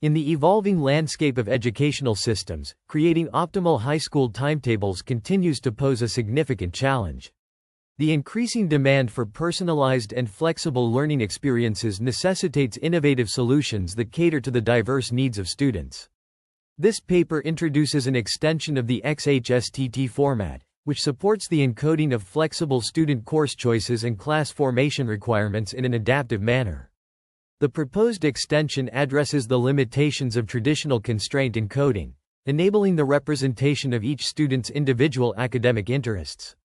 In the evolving landscape of educational systems, creating optimal high school timetables continues to pose a significant challenge. The increasing demand for personalized and flexible learning experiences necessitates innovative solutions that cater to the diverse needs of students. This paper introduces an extension of the XHSTT format, which supports the encoding of flexible student course choices and class formation requirements in an adaptive manner. The proposed extension addresses the limitations of traditional constraint encoding, enabling the representation of each student's individual academic interests.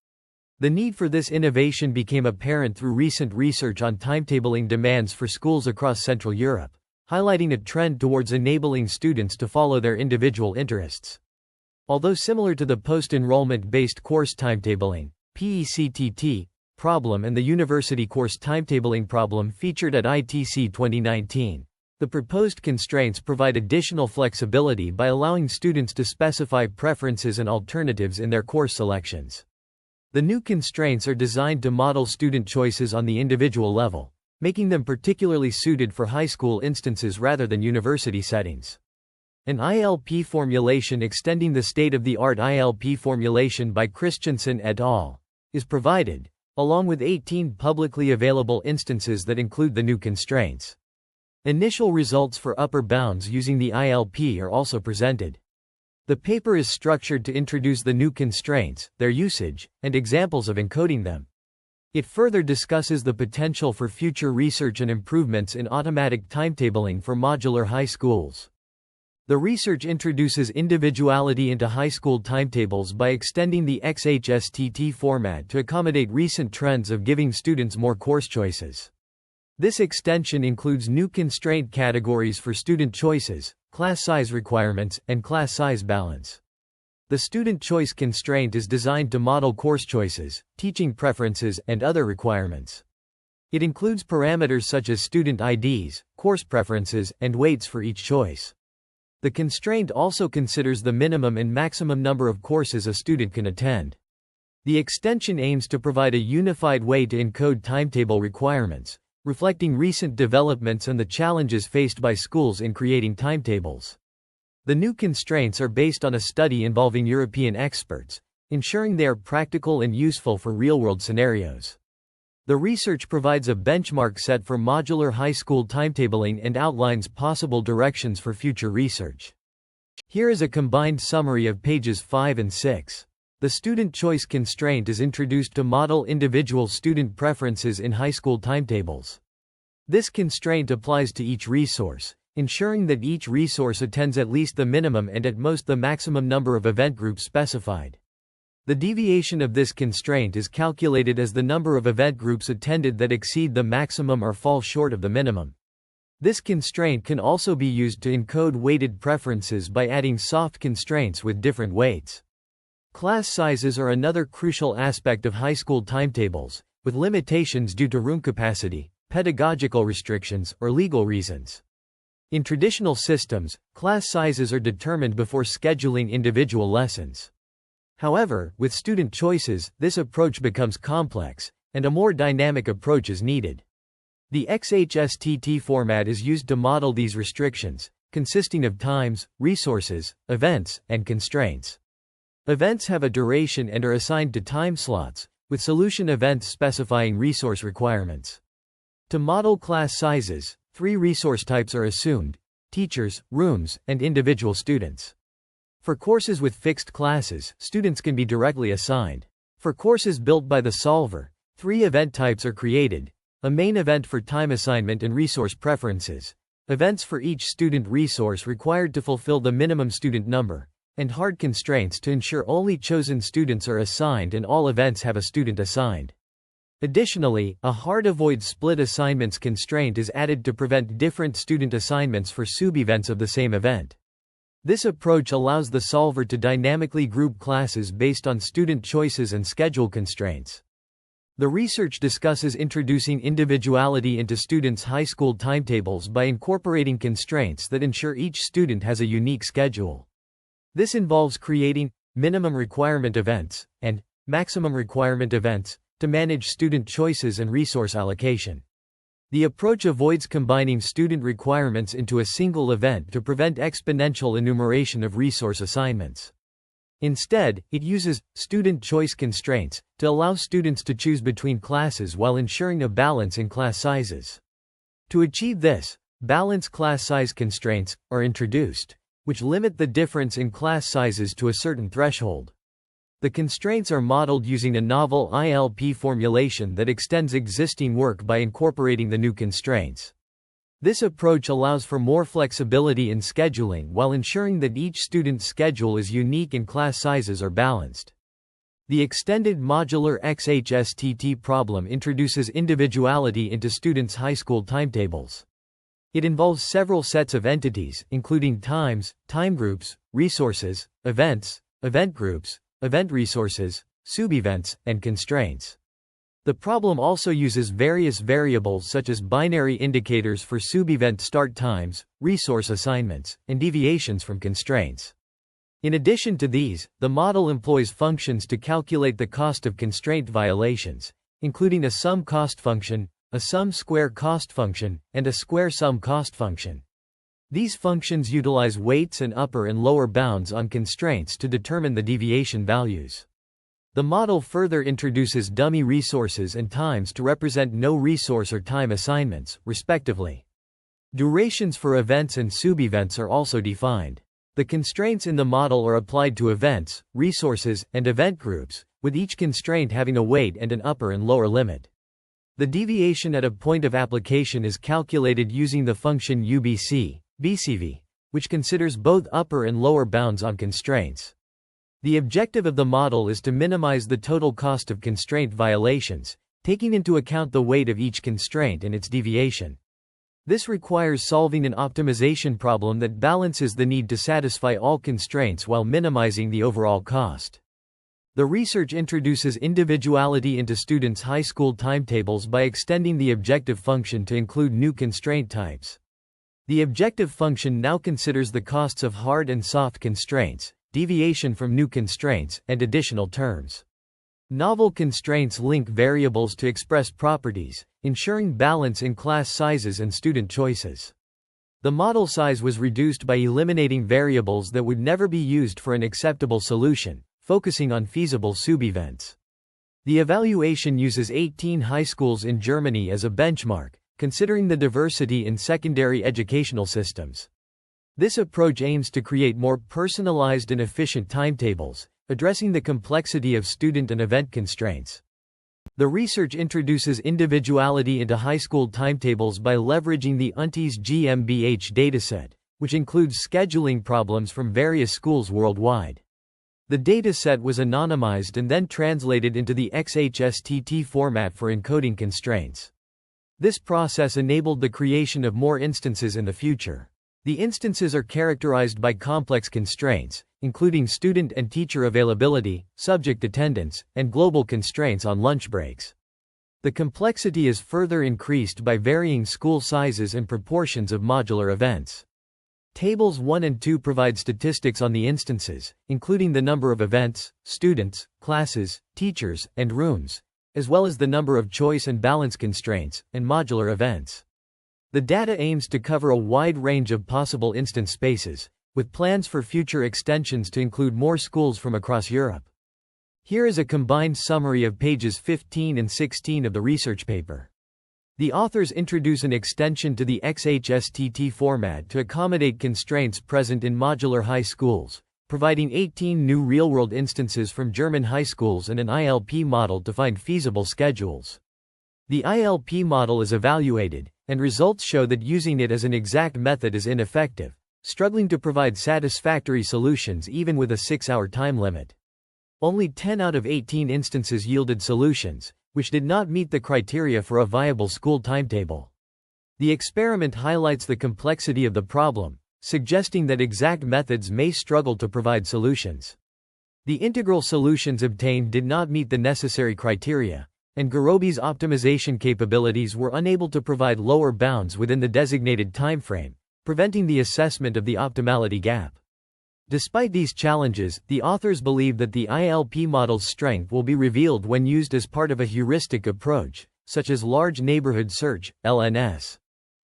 The need for this innovation became apparent through recent research on timetabling demands for schools across Central Europe, highlighting a trend towards enabling students to follow their individual interests. Although similar to the post-enrollment-based course timetabling (PECTT) problem and the university course timetabling problem featured at ITC 2019, the proposed constraints provide additional flexibility by allowing students to specify preferences and alternatives in their course selections. The new constraints are designed to model student choices on the individual level, making them particularly suited for high school instances rather than university settings. An ILP formulation extending the state-of-the-art ILP formulation by Christensen et al. Is provided, along with 18 publicly available instances that include the new constraints. Initial results for upper bounds using the ILP are also presented. The paper is structured to introduce the new constraints, their usage, and examples of encoding them. It further discusses the potential for future research and improvements in automatic timetabling for modular high schools. The research introduces individuality into high school timetables by extending the XHSTT format to accommodate recent trends of giving students more course choices. This extension includes new constraint categories for student choices, class size requirements, and class size balance. The student choice constraint is designed to model course choices, teaching preferences, and other requirements. It includes parameters such as student IDs, course preferences, and weights for each choice. The constraint also considers the minimum and maximum number of courses a student can attend. The extension aims to provide a unified way to encode timetable requirements, reflecting recent developments and the challenges faced by schools in creating timetables. The new constraints are based on a study involving European experts, ensuring they are practical and useful for real-world scenarios. The research provides a benchmark set for modular high school timetabling and outlines possible directions for future research. Here is a combined summary of pages 5 and 6. The student choice constraint is introduced to model individual student preferences in high school timetables. This constraint applies to each resource, ensuring that each resource attends at least the minimum and at most the maximum number of event groups specified. The deviation of this constraint is calculated as the number of event groups attended that exceed the maximum or fall short of the minimum. This constraint can also be used to encode weighted preferences by adding soft constraints with different weights. Class sizes are another crucial aspect of high school timetables, with limitations due to room capacity, pedagogical restrictions, or legal reasons. In traditional systems, class sizes are determined before scheduling individual lessons. However, with student choices, this approach becomes complex, and a more dynamic approach is needed. The XHSTT format is used to model these restrictions, consisting of times, resources, events, and constraints. Events have a duration and are assigned to time slots, with solution events specifying resource requirements. To model class sizes, 3 resource types are assumed: teachers, rooms, and individual students. For courses with fixed classes, students can be directly assigned. For courses built by the solver, 3 event types are created: a main event for time assignment and resource preferences, events for each student resource required to fulfill the minimum student number, and hard constraints to ensure only chosen students are assigned and all events have a student assigned. Additionally, a hard avoid split assignments constraint is added to prevent different student assignments for sub-events of the same event. This approach allows the solver to dynamically group classes based on student choices and schedule constraints. The research discusses introducing individuality into students' high school timetables by incorporating constraints that ensure each student has a unique schedule. This involves creating minimum requirement events and maximum requirement events to manage student choices and resource allocation. The approach avoids combining student requirements into a single event to prevent exponential enumeration of resource assignments. Instead, it uses student choice constraints to allow students to choose between classes while ensuring a balance in class sizes. To achieve this, balanced class size constraints are introduced, which limit the difference in class sizes to a certain threshold. The constraints are modeled using a novel ILP formulation that extends existing work by incorporating the new constraints. This approach allows for more flexibility in scheduling while ensuring that each student's schedule is unique and class sizes are balanced. The extended modular XHSTT problem introduces individuality into students' high school timetables. It involves several sets of entities, including times, time groups, resources, events, event groups, event resources, subevents, and constraints. The problem also uses various variables such as binary indicators for subevent start times, resource assignments, and deviations from constraints. In addition to these, the model employs functions to calculate the cost of constraint violations, including a sum cost function, a sum square cost function, and a square sum cost function. These functions utilize weights and upper and lower bounds on constraints to determine the deviation values. The model further introduces dummy resources and times to represent no resource or time assignments, respectively. Durations for events and subevents are also defined. The constraints in the model are applied to events, resources, and event groups, with each constraint having a weight and an upper and lower limit. The deviation at a point of application is calculated using the function BCV, which considers both upper and lower bounds on constraints. The objective of the model is to minimize the total cost of constraint violations, taking into account the weight of each constraint and its deviation. This requires solving an optimization problem that balances the need to satisfy all constraints while minimizing the overall cost. The research introduces individuality into students' high school timetables by extending the objective function to include new constraint types. The objective function now considers the costs of hard and soft constraints, deviation from new constraints, and additional terms. Novel constraints link variables to express properties, ensuring balance in class sizes and student choices. The model size was reduced by eliminating variables that would never be used for an acceptable solution, focusing on feasible subevents. The evaluation uses 18 high schools in Germany as a benchmark, considering the diversity in secondary educational systems. This approach aims to create more personalized and efficient timetables, addressing the complexity of student and event constraints. The research introduces individuality into high school timetables by leveraging the UNTI's GmbH dataset, which includes scheduling problems from various schools worldwide. The dataset was anonymized and then translated into the XHSTT format for encoding constraints. This process enabled the creation of more instances in the future. The instances are characterized by complex constraints, including student and teacher availability, subject attendance, and global constraints on lunch breaks. The complexity is further increased by varying school sizes and proportions of modular events. Tables 1 and 2 provide statistics on the instances, including the number of events, students, classes, teachers, and rooms, as well as the number of choice and balance constraints, and modular events. The data aims to cover a wide range of possible instance spaces, with plans for future extensions to include more schools from across Europe. Here is a combined summary of pages 15 and 16 of the research paper. The authors introduce an extension to the XHSTT format to accommodate constraints present in modular high schools, providing 18 new real-world instances from German high schools and an ILP model to find feasible schedules. The ILP model is evaluated, and results show that using it as an exact method is ineffective, struggling to provide satisfactory solutions even with a 6-hour time limit. Only 10 out of 18 instances yielded solutions, which did not meet the criteria for a viable school timetable. The experiment highlights the complexity of the problem, suggesting that exact methods may struggle to provide solutions. The integral solutions obtained did not meet the necessary criteria, and Garobi's optimization capabilities were unable to provide lower bounds within the designated timeframe, preventing the assessment of the optimality gap. Despite these challenges, the authors believe that the ILP model's strength will be revealed when used as part of a heuristic approach, such as large neighborhood search, LNS.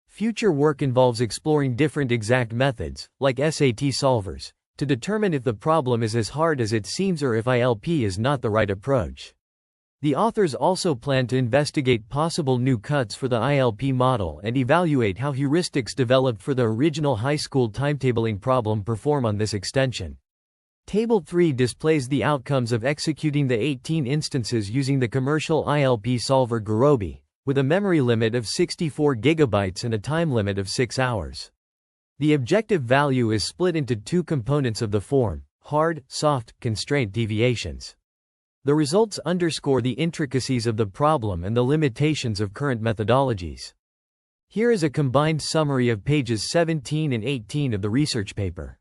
Future work involves exploring different exact methods, like SAT solvers, to determine if the problem is as hard as it seems or if ILP is not the right approach. The authors also plan to investigate possible new cuts for the ILP model and evaluate how heuristics developed for the original high school timetabling problem perform on this extension. Table 3 displays the outcomes of executing the 18 instances using the commercial ILP solver Gurobi, with a memory limit of 64 GB and a time limit of 6 hours. The objective value is split into two components of the form: hard, soft, constraint deviations. The results underscore the intricacies of the problem and the limitations of current methodologies. Here is a combined summary of pages 17 and 18 of the research paper.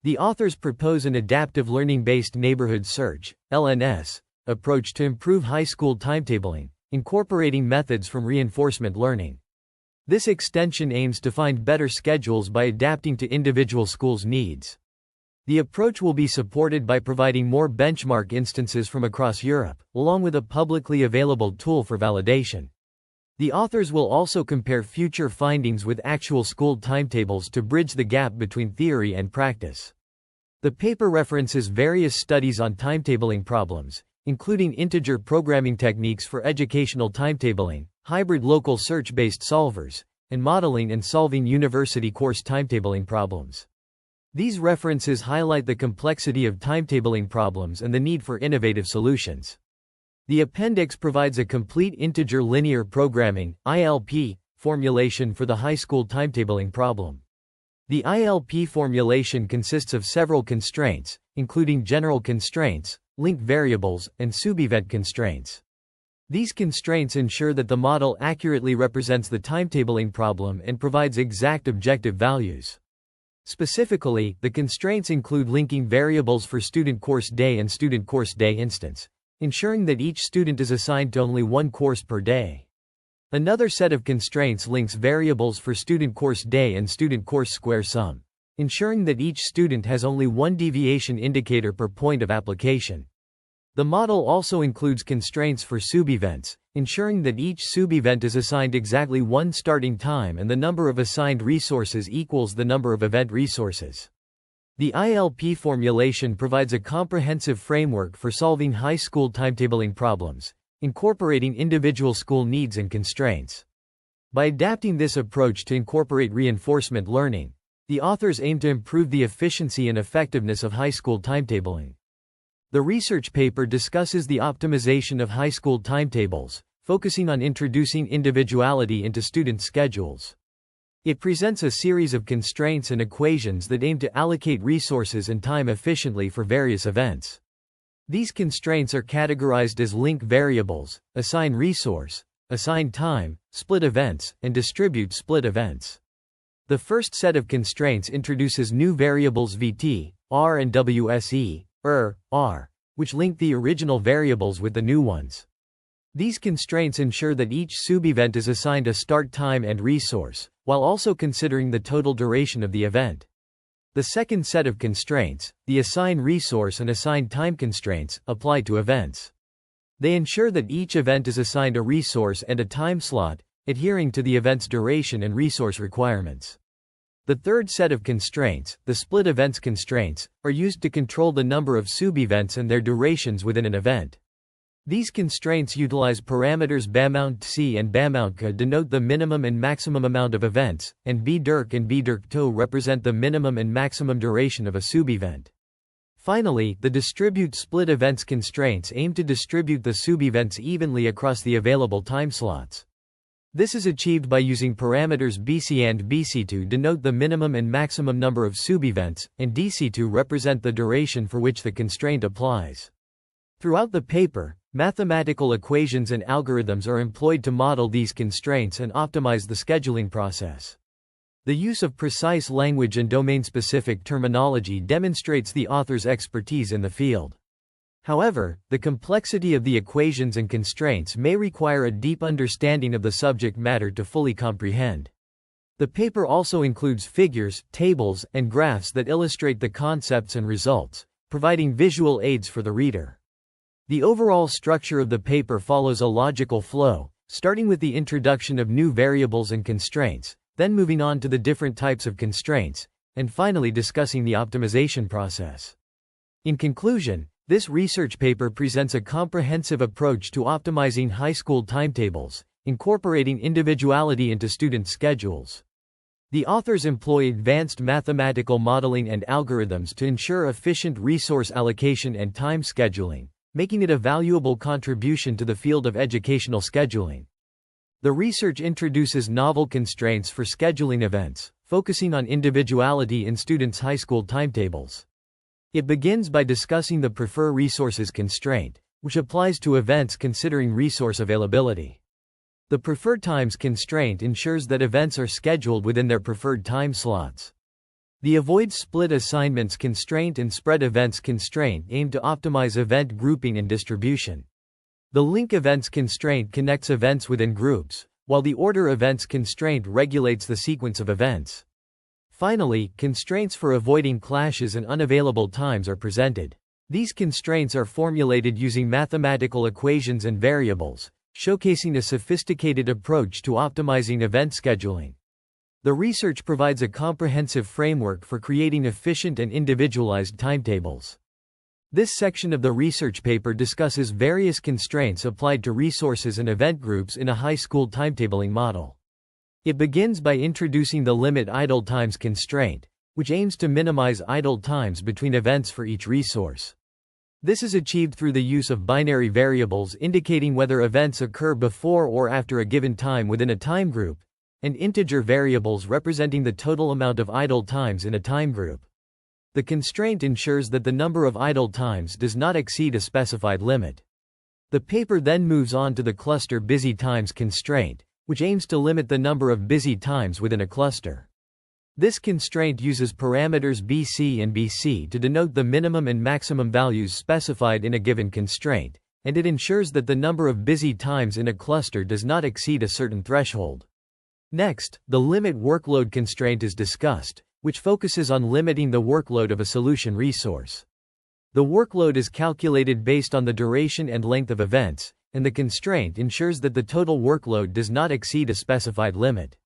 The authors propose an adaptive learning-based neighborhood search, LNS, approach to improve high school timetabling, incorporating methods from reinforcement learning. This extension aims to find better schedules by adapting to individual schools' needs. The approach will be supported by providing more benchmark instances from across Europe, along with a publicly available tool for validation. The authors will also compare future findings with actual school timetables to bridge the gap between theory and practice. The paper references various studies on timetabling problems, including integer programming techniques for educational timetabling, hybrid local search-based solvers, and modeling and solving university course timetabling problems. These references highlight the complexity of timetabling problems and the need for innovative solutions. The appendix provides a complete integer linear programming (ILP) formulation for the high school timetabling problem. The ILP formulation consists of several constraints, including general constraints, linked variables, and subevent constraints. These constraints ensure that the model accurately represents the timetabling problem and provides exact objective values. Specifically, the constraints include linking variables for student course day and student course day instance, ensuring that each student is assigned to only one course per day. Another set of constraints links variables for student course day and student course square sum, ensuring that each student has only one deviation indicator per point of application. The model also includes constraints for subevents, ensuring that each subevent is assigned exactly one starting time and the number of assigned resources equals the number of event resources. The ILP formulation provides a comprehensive framework for solving high school timetabling problems, incorporating individual school needs and constraints. By adapting this approach to incorporate reinforcement learning, the authors aim to improve the efficiency and effectiveness of high school timetabling. The research paper discusses the optimization of high school timetables, focusing on introducing individuality into student schedules. It presents a series of constraints and equations that aim to allocate resources and time efficiently for various events. These constraints are categorized as link variables, assign resource, assign time, split events, and distribute split events. The first set of constraints introduces new variables VT, R and WSE, R, which link the original variables with the new ones. These constraints ensure that each subevent is assigned a start time and resource, while also considering the total duration of the event. The second set of constraints, the assign resource and assign time constraints, apply to events. They ensure that each event is assigned a resource and a time slot, adhering to the event's duration and resource requirements. The third set of constraints, the split events constraints, are used to control the number of subevents and their durations within an event. These constraints utilize parameters bamount_c and bamount_k denote the minimum and maximum amount of events, and bdirk and bdirk_to represent the minimum and maximum duration of a subevent. Finally, the distribute split events constraints aim to distribute the subevents evenly across the available time slots. This is achieved by using parameters bc and bc to denote the minimum and maximum number of subevents, and dc to represent the duration for which the constraint applies. Throughout the paper, mathematical equations and algorithms are employed to model these constraints and optimize the scheduling process. The use of precise language and domain-specific terminology demonstrates the author's expertise in the field. However, the complexity of the equations and constraints may require a deep understanding of the subject matter to fully comprehend. The paper also includes figures, tables, and graphs that illustrate the concepts and results, providing visual aids for the reader. The overall structure of the paper follows a logical flow, starting with the introduction of new variables and constraints, then moving on to the different types of constraints, and finally discussing the optimization process. In conclusion, this research paper presents a comprehensive approach to optimizing high school timetables, incorporating individuality into student schedules. The authors employ advanced mathematical modeling and algorithms to ensure efficient resource allocation and time scheduling, making it a valuable contribution to the field of educational scheduling. The research introduces novel constraints for scheduling events, focusing on individuality in students' high school timetables. It begins by discussing the prefer resources constraint, which applies to events considering resource availability. The preferred times constraint ensures that events are scheduled within their preferred time slots. The avoid split assignments constraint and spread events constraint aim to optimize event grouping and distribution. The link events constraint connects events within groups, while the order events constraint regulates the sequence of events. Finally, constraints for avoiding clashes and unavailable times are presented. These constraints are formulated using mathematical equations and variables, showcasing a sophisticated approach to optimizing event scheduling. The research provides a comprehensive framework for creating efficient and individualized timetables. This section of the research paper discusses various constraints applied to resources and event groups in a high school timetabling model. It begins by introducing the limit idle times constraint, which aims to minimize idle times between events for each resource. This is achieved through the use of binary variables indicating whether events occur before or after a given time within a time group, and integer variables representing the total amount of idle times in a time group. The constraint ensures that the number of idle times does not exceed a specified limit. The paper then moves on to the cluster busy times constraint, which aims to limit the number of busy times within a cluster. This constraint uses parameters BC and BC to denote the minimum and maximum values specified in a given constraint, and it ensures that the number of busy times in a cluster does not exceed a certain threshold. Next, the limit workload constraint is discussed, which focuses on limiting the workload of a solution resource. The workload is calculated based on the duration and length of events, and the constraint ensures that the total workload does not exceed a specified limit.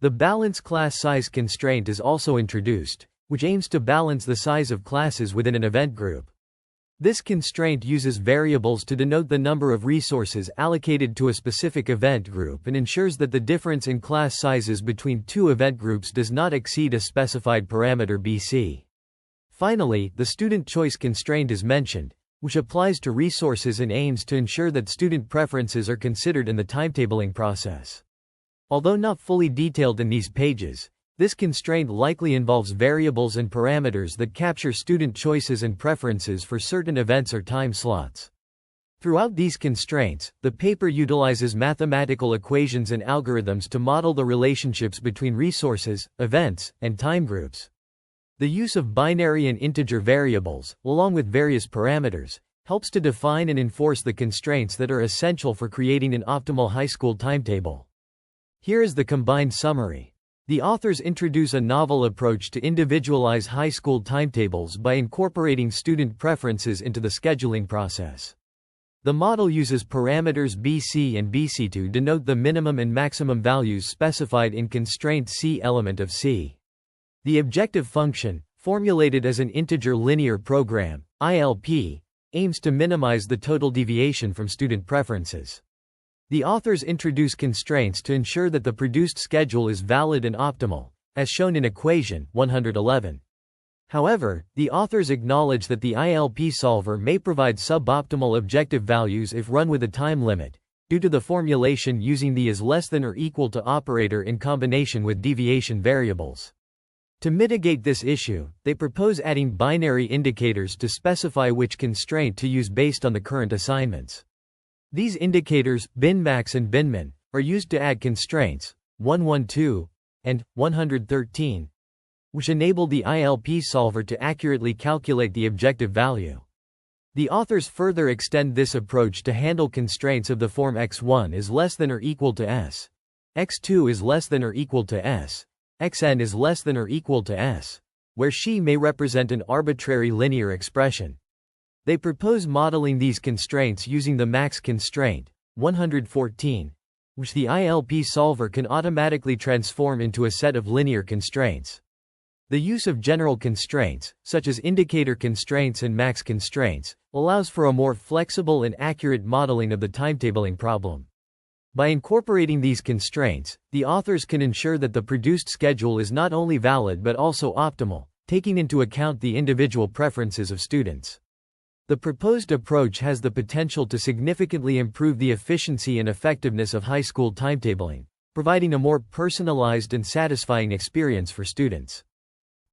The balance class size constraint is also introduced, which aims to balance the size of classes within an event group. This constraint uses variables to denote the number of resources allocated to a specific event group and ensures that the difference in class sizes between two event groups does not exceed a specified parameter BC. Finally, the student choice constraint is mentioned, which applies to resources and aims to ensure that student preferences are considered in the timetabling process. Although not fully detailed in these pages, this constraint likely involves variables and parameters that capture student choices and preferences for certain events or time slots. Throughout these constraints, the paper utilizes mathematical equations and algorithms to model the relationships between resources, events, and time groups. The use of binary and integer variables, along with various parameters, helps to define and enforce the constraints that are essential for creating an optimal high school timetable. Here is the combined summary. The authors introduce a novel approach to individualize high school timetables by incorporating student preferences into the scheduling process. The model uses parameters BC and BC to denote the minimum and maximum values specified in constraint C element of C. The objective function, formulated as an integer linear program, ILP, aims to minimize the total deviation from student preferences. The authors introduce constraints to ensure that the produced schedule is valid and optimal, as shown in equation 111. However, the authors acknowledge that the ILP solver may provide suboptimal objective values if run with a time limit, due to the formulation using the is less than or equal to operator in combination with deviation variables. To mitigate this issue, they propose adding binary indicators to specify which constraint to use based on the current assignments. These indicators, binmax and binmin, are used to add constraints, 112 and 113, which enable the ILP solver to accurately calculate the objective value. The authors further extend this approach to handle constraints of the form x1 is less than or equal to s, x2 is less than or equal to s, xn is less than or equal to s, where xi may represent an arbitrary linear expression. They propose modeling these constraints using the max constraint, 114, which the ILP solver can automatically transform into a set of linear constraints. The use of general constraints, such as indicator constraints and max constraints, allows for a more flexible and accurate modeling of the timetabling problem. By incorporating these constraints, the authors can ensure that the produced schedule is not only valid but also optimal, taking into account the individual preferences of students. The proposed approach has the potential to significantly improve the efficiency and effectiveness of high school timetabling, providing a more personalized and satisfying experience for students.